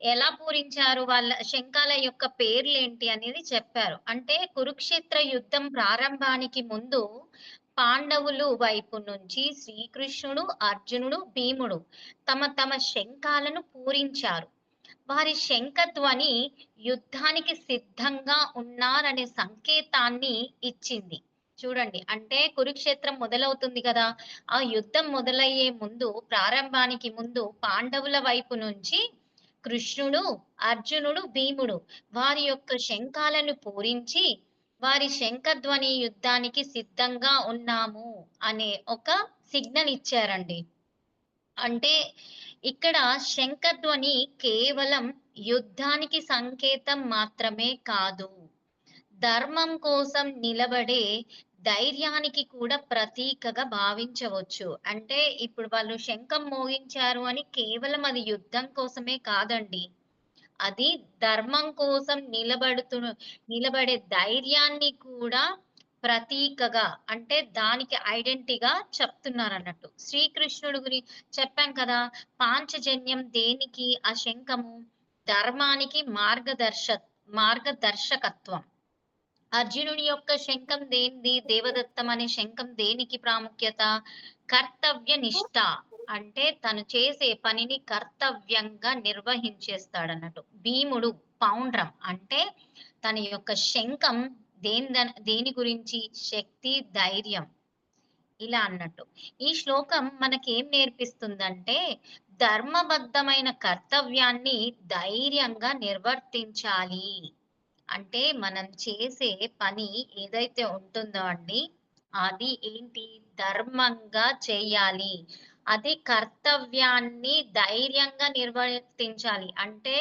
ఎలా పూరించారు? వాళ్ళ శంఖాల యొక్క పేర్లేంటి అనేది చెప్పారు. అంటే కురుక్షేత్ర యుద్ధం ప్రారంభానికి ముందు పాండవులు వైపు నుంచి శ్రీకృష్ణుడు, అర్జునుడు, భీముడు తమ తమ శంఖాలను పూరించారు. వారి శంఖధ్వని యుద్ధానికి సిద్ధంగా ఉన్నారనే సంకేతాన్ని ఇచ్చింది. చూడండి. అంటే కురుక్షేత్రం మొదలవుతుంది గదా! ఆ యుద్ధం మొదలయ్యే ముందు ప్రారంభానికి ముందు పాండవుల వైపు నుంచి కృష్ణుడు, అర్జునుడు, భీముడు వారి యొక్క శంఖాలను పూరించి, వారి శంఖధ్వని యుద్ధానికి సిద్ధంగా ఉన్నాము అనే ఒక సిగ్నల్ ఇచ్చారండి. అంటే ఇక్కడ శంఖధ్వని కేవలం యుద్ధానికి సంకేతం మాత్రమే కాదు. ధర్మం కోసం నిలబడే ధైర్యానికి కూడా ప్రతీకగా భావించవచ్చు. అంటే ఇప్పుడు వాళ్ళు శంఖం మోగించారు అని కేవలం అది యుద్ధం కోసమే కాదండి. అది ధర్మం కోసం నిలబడే ధైర్యాన్ని కూడా ప్రతీకగా అంటే దానికి ఐడెంటిటీగా చెప్తున్నారన్నట్టు. శ్రీకృష్ణుడు చెప్పాం కదా! పాంచజన్యం దేనికి ఆ శంఖము? ధర్మానికి మార్గదర్శకత్వం. అర్జునుడి యొక్క శంఖం దేనిది? దేవదత్తం అనే శంఖం దేనికి ప్రాముఖ్యత? కర్తవ్య నిష్ఠ. అంటే తను చేసే పనిని కర్తవ్యంగా నిర్వహించేస్తాడన్నట్టు. భీముడు పౌండ్రం. అంటే తన యొక్క శంఖం దేని గురించి? శక్తి, ధైర్యం. ఇలా అన్నట్టు. ఈ శ్లోకం మనకేం నేర్పిస్తుందంటే, ధర్మబద్ధమైన కర్తవ్యాన్ని ధైర్యంగా నిర్వర్తించాలి. అంటే మనం చేసే పని ఏదైతే ఉంటుందో అండి, అది ఏంటి? ధర్మంగా చేయాలి. అది కర్తవ్యాన్ని ధైర్యంగా నిర్వర్తించాలి. అంటే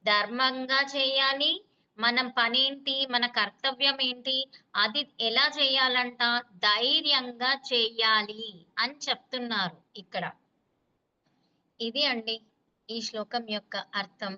ధర్మంగా చేయాలి. మనం పనేంటి? మన కర్తవ్యం ఏంటి? అది ఎలా చేయాలంట? ధైర్యంగా చేయాలి అని చెప్తున్నారు ఇక్కడ. ఇది అండి ఈ శ్లోకం యొక్క అర్థం.